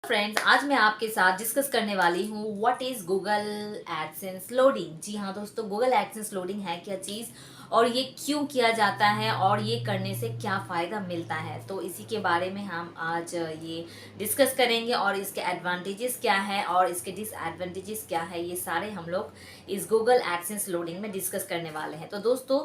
Friends, आज मैं आपके साथ डिस्कस करने वाली हूँ what is Google AdSense loading. जी हाँ दोस्तों, गूगल एडसेंस लोडिंग है क्या चीज़ और ये क्यों किया जाता है और ये करने से क्या फ़ायदा मिलता है, तो इसी के बारे में हम आज ये डिस्कस करेंगे। और इसके एडवांटेजेस क्या है और इसके डिसएडवांटेजेस क्या है, ये सारे हम लोग इस गूगल एडसेंस लोडिंग में डिस्कस करने वाले हैं। तो दोस्तों,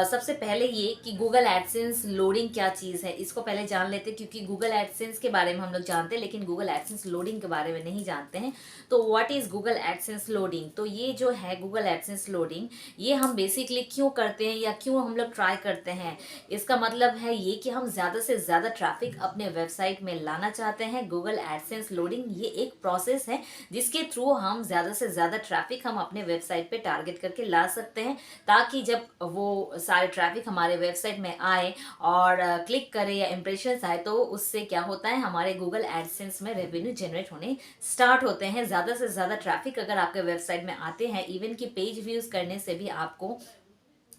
सबसे पहले ये कि गूगल एडसेंस लोडिंग क्या चीज़ है, इसको पहले जान लेते हैं, क्योंकि गूगल एडसेंस के बारे में हम लोग जानते हैं लेकिन गूगल एडसेंस लोडिंग के बारे में नहीं जानते हैं। तो what is Google AdSense loading? तो ये जो है गूगल एडसेंस लोडिंग, ये हम बेसिकली क्यों करते हैं या क्यों हम लोग ट्राई करते हैं, इसका मतलब है ये कि हम ज़्यादा से ज़्यादा ट्रैफिक अपने वेबसाइट में लाना चाहते हैं। गूगल एडसेंस लोडिंग ये एक प्रोसेस है जिसके थ्रू हम ज़्यादा से ज़्यादा ट्रैफिक हम अपने वेबसाइट पे टारगेट करके ला सकते हैं, ताकि जब वो सारे ट्रैफिक हमारे वेबसाइट में आए और क्लिक करे या इम्प्रेशंस आए, तो उससे क्या होता है, हमारे गूगल एडसेंस में रेवेन्यू जनरेट होने स्टार्ट होते हैं। ज़्यादा से ज़्यादा ट्रैफिक अगर आपके वेबसाइट में आते हैं, इवन कि पेज व्यूज़ करने से भी आपको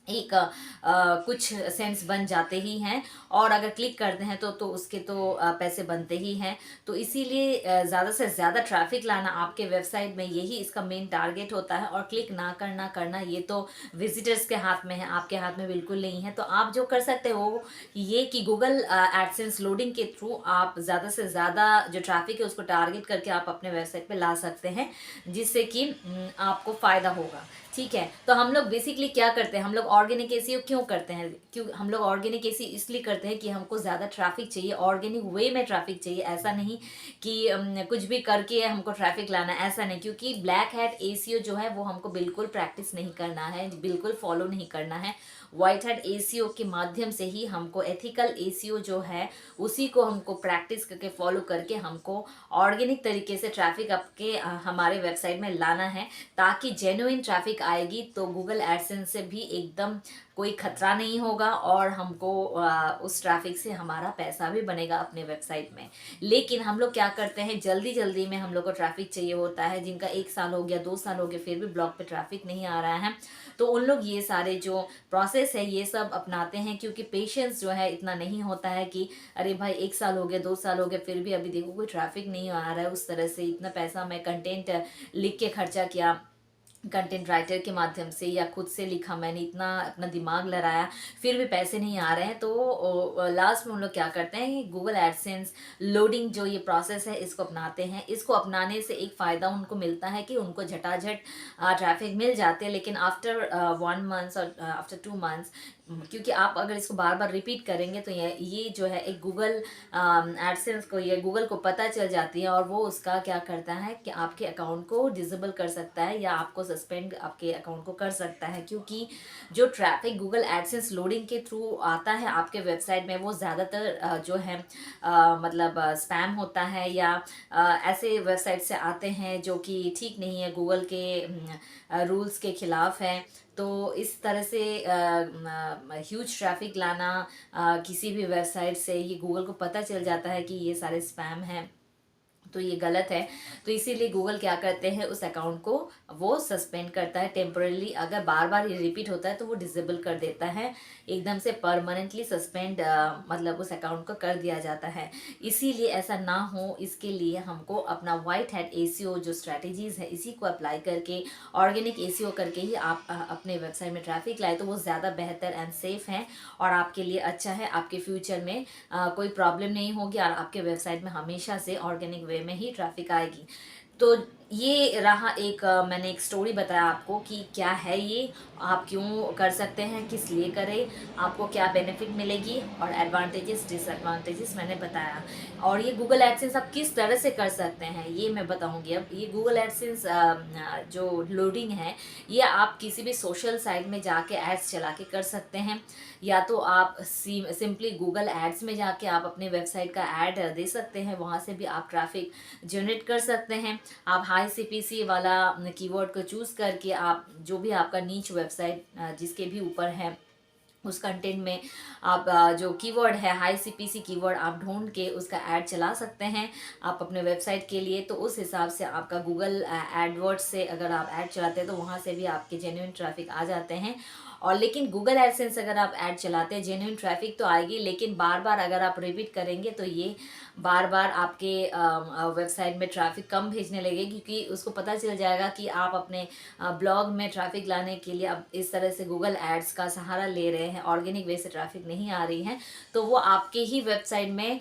एक कुछ सेंस बन जाते ही हैं, और अगर क्लिक करते हैं तो उसके तो पैसे बनते ही हैं। तो इसीलिए ज़्यादा से ज़्यादा ट्रैफिक लाना आपके वेबसाइट में, यही इसका मेन टारगेट होता है। और क्लिक ना करना करना ये तो विजिटर्स के हाथ में है, आपके हाथ में बिल्कुल नहीं है। तो आप जो कर सकते हो ये कि गूगल एडसेंस लोडिंग के थ्रू आप ज़्यादा से ज़्यादा जो ट्रैफिक है उसको टारगेट करके आप अपने वेबसाइट पे ला सकते हैं, जिससे कि आपको फ़ायदा होगा। ठीक है, तो हम लोग बेसिकली क्या करते हैं, हम लोग ऑर्गेनिक एसीओ क्यों करते हैं? क्यों हम लोग ऑर्गेनिक एसी इसलिए करते हैं कि हमको ज़्यादा ट्रैफिक चाहिए, ऑर्गेनिक वे में ट्रैफिक चाहिए। ऐसा नहीं कि कुछ भी करके हमको ट्रैफिक लाना, ऐसा नहीं। क्योंकि ब्लैक हैट एसीओ जो है वो हमको बिल्कुल प्रैक्टिस नहीं करना है, बिल्कुल फॉलो नहीं करना है। वाइट हैट एसीओ के माध्यम से ही हमको एथिकल एसीओ जो है उसी को हमको प्रैक्टिस करके फॉलो करके हमको ऑर्गेनिक तरीके से ट्रैफिक आपके हमारे वेबसाइट में लाना है, ताकि जेन्युइन ट्रैफिक आएगी तो गूगल एडसेंस से भी एकदम कोई खतरा नहीं होगा, और हमको उस ट्रैफिक से हमारा पैसा भी बनेगा अपने वेबसाइट में। लेकिन हम लोग क्या करते हैं, जल्दी जल्दी में हम लोग को ट्रैफिक चाहिए होता है, जिनका 1 साल हो गया, 2 साल हो गए, फिर भी ब्लॉग पे ट्रैफिक नहीं आ रहा है। तो उन लोग ये सारे जो प्रोसेस है ये सब अपनाते हैं, क्योंकि पेशेंस जो है इतना नहीं होता है कि अरे भाई 1 साल हो गया, 2 साल हो गए, फिर भी अभी देखो कोई ट्रैफिक नहीं आ रहा है। उस तरह से इतना पैसा मैं कंटेंट लिख के खर्चा किया, कंटेंट राइटर के माध्यम से या खुद से लिखा, मैंने इतना अपना दिमाग लगाया, फिर भी पैसे नहीं आ रहे हैं। तो लास्ट में हम लोग क्या करते हैं, गूगल एडसेंस लोडिंग जो ये प्रोसेस है इसको अपनाते हैं। इसको अपनाने से एक फ़ायदा उनको मिलता है कि उनको झटाझट ट्रैफिक मिल जाते हैं, लेकिन आफ्टर 1 मंथ और आफ्टर 2 मंथ्स, क्योंकि आप अगर इसको बार बार रिपीट करेंगे तो ये जो है एक गूगल एडसेंस को, ये गूगल को पता चल जाती है, और वो उसका क्या करता है कि आपके अकाउंट को डिसेबल कर सकता है या आपको सस्पेंड आपके अकाउंट को कर सकता है। क्योंकि जो ट्रैफिक गूगल एडसेंस लोडिंग के थ्रू आता है आपके वेबसाइट में, वो ज़्यादातर जो है मतलब स्पैम होता है, या ऐसे वेबसाइट से आते हैं जो कि ठीक नहीं है, गूगल के रूल्स के ख़िलाफ़ है। तो इस तरह से ह्यूज ट्रैफिक लाना किसी भी वेबसाइट से, ये गूगल को पता चल जाता है कि ये सारे स्पैम हैं, तो ये गलत है। तो इसीलिए गूगल क्या करते हैं, उस अकाउंट को वो सस्पेंड करता है टेम्परली। अगर बार बार ये रिपीट होता है तो वो डिसेबल कर देता है, एकदम से परमानेंटली सस्पेंड मतलब उस अकाउंट को कर दिया जाता है। इसीलिए ऐसा ना हो, इसके लिए हमको अपना वाइट हैट एसीओ जो स्ट्रैटेजीज़ है इसी को अप्लाई करके, ऑर्गेनिक एसीओ करके ही आप अपने वेबसाइट में ट्रैफिक लाए, तो वो ज़्यादा बेहतर एंड सेफ है और आपके लिए अच्छा है। आपके फ्यूचर में कोई प्रॉब्लम नहीं होगी और आपके वेबसाइट में हमेशा से ऑर्गेनिक वे में ही ट्रैफिक आएगी। तो ये रहा एक मैंने एक स्टोरी बताया आपको कि क्या है ये, आप क्यों कर सकते हैं, किस लिए करें, आपको क्या बेनिफिट मिलेगी, और एडवांटेजेस डिसएडवांटेजेस मैंने बताया। और ये गूगल एडसेंस आप किस तरह से कर सकते हैं ये मैं बताऊंगी। अब ये गूगल एडसेंस जो लोडिंग है, ये आप किसी भी सोशल साइट में जाके एड्स चला के कर सकते हैं, या तो आप सिंपली गूगल एड्स में जाके आप अपने वेबसाइट का ऐड दे सकते हैं, वहाँ से भी आप ट्रैफिक जनरेट कर सकते हैं। आप हाई सीपीसी वाला कीवर्ड को चूज़ करके आप जो भी आपका नीच वेबसाइट जिसके भी ऊपर है उस कंटेंट में आप जो कीवर्ड है हाई सीपीसी कीवर्ड आप ढूंढ के उसका ऐड चला सकते हैं आप अपने वेबसाइट के लिए। तो उस हिसाब से आपका गूगल एडवर्ड्स से अगर आप ऐड चलाते हैं तो वहाँ से भी आपके जेन्युइन ट्रैफिक आ जाते हैं। और लेकिन गूगल एडसेंस अगर आप ऐड चलाते हैं जेन्युइन ट्रैफिक तो आएगी, लेकिन बार बार अगर आप रिपीट करेंगे तो ये बार बार आपके वेबसाइट में ट्रैफिक कम भेजने लगे, क्योंकि उसको पता चल जाएगा कि आप अपने ब्लॉग में ट्रैफिक लाने के लिए अब इस तरह से गूगल एड्स का सहारा ले रहे हैं, ऑर्गेनिक वे से ट्रैफिक नहीं आ रही है, तो वो आपके ही वेबसाइट में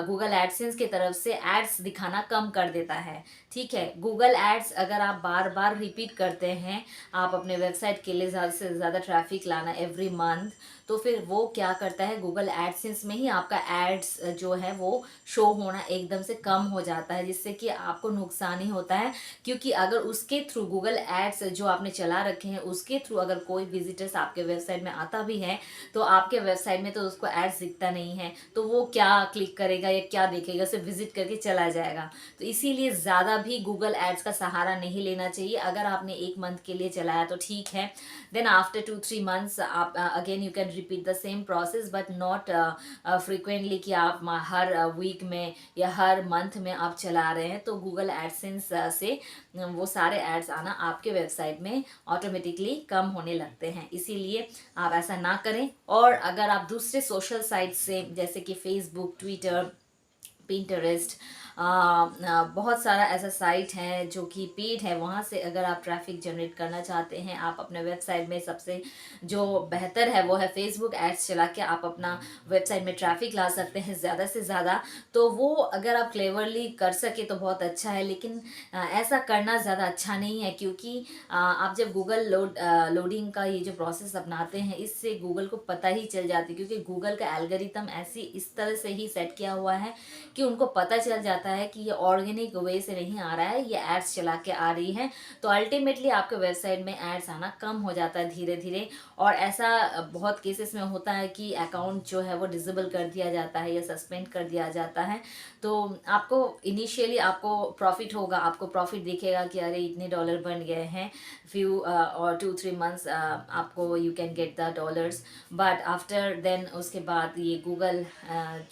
गूगल एडसेंस की तरफ से एड्स दिखाना कम कर देता है। ठीक है, गूगल एड्स अगर आप बार बार रिपीट करते हैं, आप अपने वेबसाइट के लिए ज़्यादा से ज़्यादा ट्रैफिक लाना एवरी मंथ, तो फिर वो क्या करता है, गूगल एडसेंस में ही आपका एड्स जो है वो शो होना एकदम से कम हो जाता है, जिससे कि आपको नुकसान ही होता है। क्योंकि अगर उसके थ्रू गूगल एड्स जो आपने चला रखे हैं उसके थ्रू अगर कोई विजिटर्स आपके वेबसाइट में आता भी है, तो आपके वेबसाइट में तो उसको एड्स दिखता नहीं है, तो वो क्या क्लिक करेगा या क्या देखेगा, सिर्फ विजिट करके चला जाएगा। तो इसीलिए ज़्यादा भी गूगल एड्स का सहारा नहीं लेना चाहिए। अगर आपने 1 मंथ के लिए चलाया तो ठीक है, देन आफ्टर 2-3 मंथ्स आप again you can repeat the same process, but not frequently कि आप हर वीक में या हर मंथ में आप चला रहे हैं, तो गूगल एडसेंस से वो सारे एड्स आना आपके वेबसाइट में ऑटोमेटिकली कम होने लगते हैं। इसीलिए आप ऐसा ना करें। और अगर आप दूसरे सोशल साइट से जैसे कि फेसबुक, ट्विटर, पिंटरेस्ट, बहुत सारा ऐसा साइट है जो कि पेड है, वहाँ से अगर आप ट्रैफिक जनरेट करना चाहते हैं, आप अपने वेबसाइट में सबसे जो बेहतर है वो है फेसबुक एड्स चला के आप अपना वेबसाइट में ट्रैफिक ला सकते हैं ज़्यादा से ज़्यादा। तो वो अगर आप क्लेवरली कर सके तो बहुत अच्छा है, लेकिन ऐसा करना ज़्यादा अच्छा नहीं है, क्योंकि आप जब गूगल लोडिंग का ये जो प्रोसेस अपनाते हैं, इससे गूगल को पता ही चल जाती है, क्योंकि गूगल का एल्गोरिथम ऐसी इस तरह से ही सेट किया हुआ है कि उनको पता चल जाता है कि ये ऑर्गेनिक वे से नहीं आ रहा है, ये एड्स चला के आ रही है। तो अल्टीमेटली आपके वेबसाइट में एड्स आना कम हो जाता है धीरे धीरे। और ऐसा बहुत केसेस में होता है कि अकाउंट जो है वो डिसेबल कर दिया जाता है या सस्पेंड कर दिया जाता है। तो आपको इनिशियली आपको प्रॉफिट होगा, आपको प्रॉफिट दिखेगा कि अरे इतने डॉलर बन गए हैं, फ्यू और 2-3 मंथ्स आपको you can get the dollars, but after then उसके बाद ये गूगल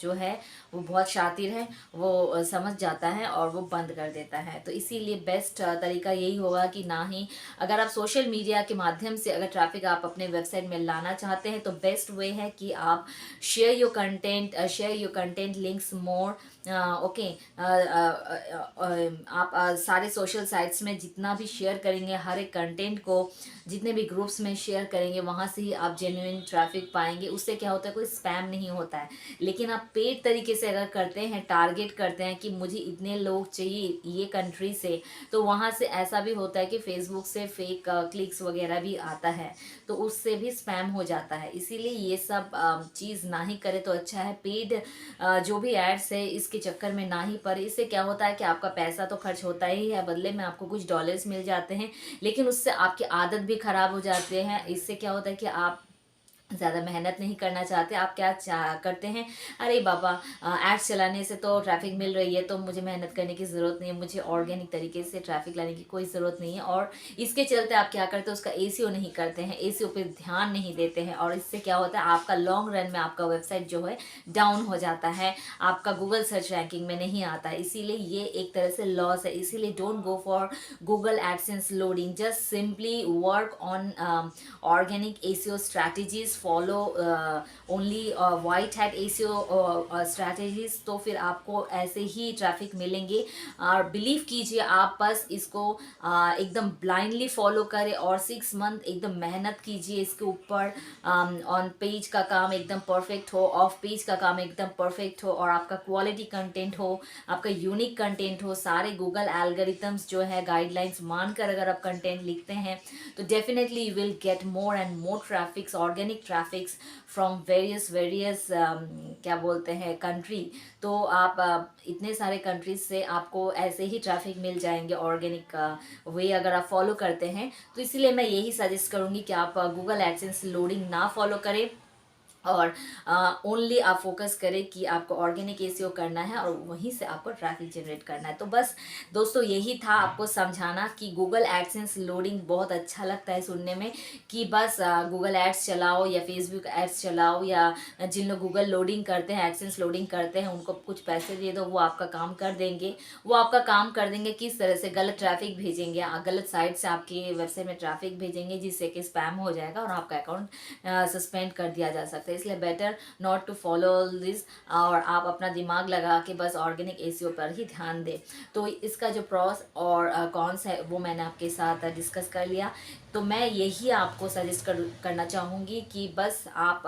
जो है वो बहुत शातिर है, वो समझ जाता है और वो बंद कर देता है। तो इसीलिए बेस्ट तरीका यही होगा कि ना ही, अगर आप सोशल मीडिया के माध्यम से अगर ट्रैफिक आप अपने वेबसाइट में लाना चाहते हैं, तो बेस्ट वे है कि आप share your content links more. Okay, आप सारे सोशल साइट्स में जितना भी शेयर करेंगे, हर एक कंटेंट को जितने भी ग्रुप्स में शेयर करेंगे, वहाँ से ही आप जेन्युइन ट्रैफिक पाएंगे। उससे क्या होता है, कोई स्पैम नहीं होता है। लेकिन आप पेड तरीके से अगर करते हैं, टारगेट करते हैं कि मुझे इतने लोग चाहिए ये कंट्री से, तो वहाँ से ऐसा भी होता है कि फेसबुक से फेक क्लिक्स वगैरह भी आता है, तो उससे भी स्पैम हो जाता है। इसीलिए ये सब चीज़ ना ही करे तो अच्छा है। पेड जो भी एड्स है इसके चक्कर में ना ही पड़े। इससे क्या होता है कि आपका पैसा तो खर्च होता ही है, बदले में आपको कुछ डॉलर्स मिल जाते हैं, लेकिन उससे आपकी आदत भी ख़राब हो जाती है। इससे क्या होता है कि आप ज़्यादा मेहनत नहीं करना चाहते। आप क्या करते हैं, अरे बाबा एड्स चलाने से तो ट्रैफिक मिल रही है, तो मुझे मेहनत करने की ज़रूरत नहीं है, मुझे ऑर्गेनिक तरीके से ट्रैफिक लाने की कोई ज़रूरत नहीं है। और इसके चलते आप क्या करते हैं, उसका एसीओ नहीं करते हैं, एसीओ पे ध्यान नहीं देते हैं, और इससे क्या होता है, आपका लॉन्ग रन में आपका वेबसाइट जो है डाउन हो जाता है, आपका गूगल सर्च रैंकिंग में नहीं आता है। इसीलिए ये एक तरह से लॉस है। इसीलिए don't go for Google AdSense loading, just simply work on organic ACO strategies, follow only white hat ACO strategies, तो फिर आपको ऐसे ही ट्रैफिक मिलेंगे। और बिलीव कीजिए, आप बस इसको एकदम ब्लाइंडली फॉलो करें और 6 मंथ एकदम मेहनत कीजिए इसके ऊपर। ऑन पेज का काम एकदम परफेक्ट हो, ऑफ पेज का काम एकदम परफेक्ट हो, और आपका क्वालिटी कंटेंट हो, आपका यूनिक कंटेंट हो। सारे गूगल एल्गोरिथम्स जो है गाइडलाइंस मानकर अगर आप कंटेंट लिखते हैं, तो definitely you will get more and more traffics, organic traffics from various क्या बोलते हैं कंट्री। तो आप इतने सारे कंट्रीज से आपको ऐसे ही ट्रैफिक मिल जाएंगे ऑर्गेनिक वे अगर आप फॉलो करते हैं। तो इसीलिए मैं यही सजेस्ट करूँगी कि आप गूगल एडसेंस लोडिंग ना फॉलो करें, और ओनली आप फोकस करें कि आपको ऑर्गेनिक एसीओ करना है और वहीं से आपको ट्रैफिक जनरेट करना है। तो बस दोस्तों यही था आपको समझाना कि गूगल एडसेंस लोडिंग बहुत अच्छा लगता है सुनने में, कि बस गूगल एड्स चलाओ या फेसबुक एड्स चलाओ, या जिन लोग गूगल लोडिंग करते हैं, एडसेंस लोडिंग करते हैं, उनको कुछ पैसे दे दो, वो आपका काम कर देंगे। वो आपका काम कर देंगे किस तरह से, गलत ट्रैफिक भेजेंगे, गलत साइट से आपके वेबसाइट में ट्रैफिक भेजेंगे, जिससे कि स्पैम हो जाएगा और आपका अकाउंट सस्पेंड कर दिया जा सकता है। हैं, इसलिए better not to follow this, और आप अपना दिमाग लगा के बस ऑर्गेनिक एसीओ पर ही ध्यान दें। तो इसका जो प्रॉस और कॉन्स है वो मैंने आपके साथ डिस्कस कर लिया। तो मैं यही आपको सजेस्ट करना चाहूँगी कि बस आप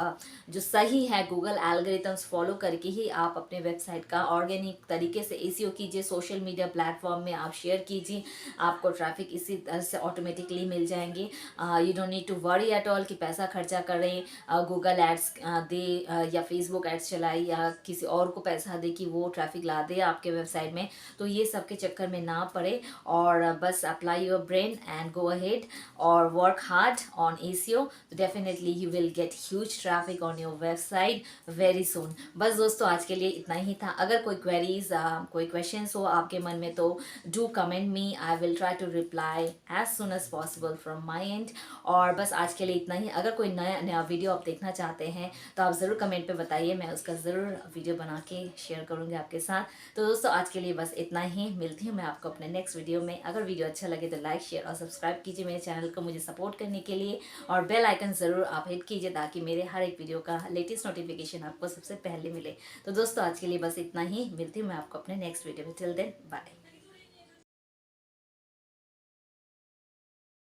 जो सही है गूगल एल्गोरिथम्स फॉलो करके ही आप अपने वेबसाइट का ऑर्गेनिक तरीके से एसीओ कीजिए, सोशल मीडिया प्लेटफॉर्म में आप शेयर कीजिए, आपको ट्रैफिक इसी तरह से ऑटोमेटिकली मिल जाएंगे। You don't need to worry at all कि पैसा खर्चा करें, गूगल एड्स दे या फेसबुक एड्स चलाए या किसी और को पैसा दे कि वो ट्रैफिक ला दे आपके वेबसाइट में। तो ये सब के चक्कर में ना पड़े और बस apply your brain and go ahead और वर्क हार्ड ऑन एसीओ। तो definitely you will get huge traffic on your website very soon. बस दोस्तों आज के लिए इतना ही था। अगर कोई क्वेरीज कोई क्वेश्चंस हो आपके मन में तो do comment me, I will try to reply as soon as possible from my end. और बस आज के लिए इतना ही। अगर कोई नया वीडियो आप देखना चाहते हैं तो आप ज़रूर कमेंट पे बताइए, मैं उसका ज़रूर वीडियो बना के शेयर करूँगी आपके साथ। तो दोस्तों आज के लिए बस इतना ही। मिलती हूँ मैं आपको अपने नेक्स्ट वीडियो में। अगर वीडियो अच्छा लगे तो लाइक शेयर और सब्सक्राइब कीजिए मेरे चैनल को मुझे सपोर्ट करने के लिए, और बेल आइकन ज़रूर आप हिट कीजिए ताकि मेरे हर एक वीडियो का लेटेस्ट नोटिफिकेशन आपको सबसे पहले मिले। तो दोस्तों आज के लिए बस इतना ही। मिलती हूँ मैं आपको अपने नेक्स्ट वीडियो में। Till then bye.